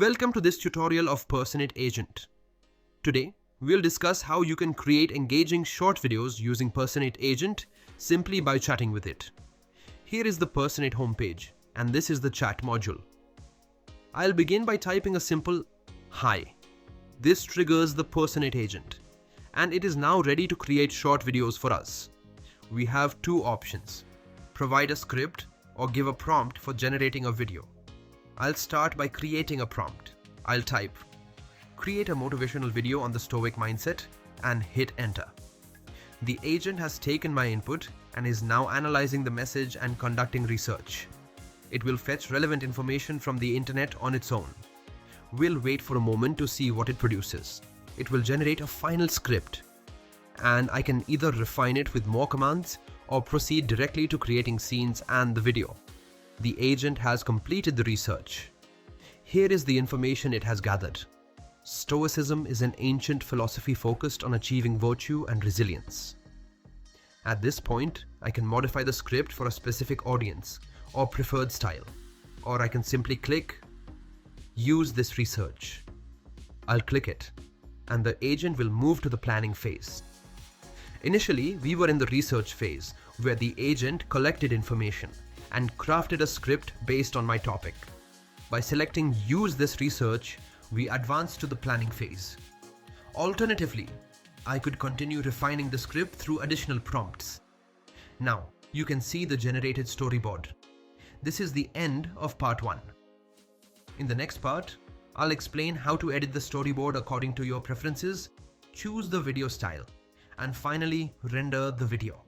Welcome to this tutorial of Personate Agent. Today, we'll discuss how you can create engaging short videos using Personate Agent simply by chatting with it. Here is the Personate homepage, and this is the chat module. I'll begin by typing a simple "Hi." This triggers the Personate Agent, and it is now ready to create short videos for us. We have two options: provide a script or give a prompt for generating a video. I'll start by creating a prompt. I'll type, "Create a motivational video on the Stoic mindset," and hit enter. The agent has taken my input and is now analyzing the message and conducting research. It will fetch relevant information from the internet on its own. We'll wait for a moment to see what it produces. It will generate a final script, and I can either refine it with more commands or proceed directly to creating scenes and the video. The agent has completed the research. Here is the information it has gathered. Stoicism is an ancient philosophy focused on achieving virtue and resilience. At this point, I can modify the script for a specific audience or preferred style, or I can simply click "Use this research." I'll click it, and the agent will move to the planning phase. Initially, we were in the research phase, where the agent collected information and crafted a script based on my topic. By selecting "Use this research," we advanced to the planning phase. Alternatively, I could continue refining the script through additional prompts. Now, you can see the generated storyboard. This is the end of part 1. In the next part, I'll explain how to edit the storyboard according to your preferences, choose the video style, and finally render the video.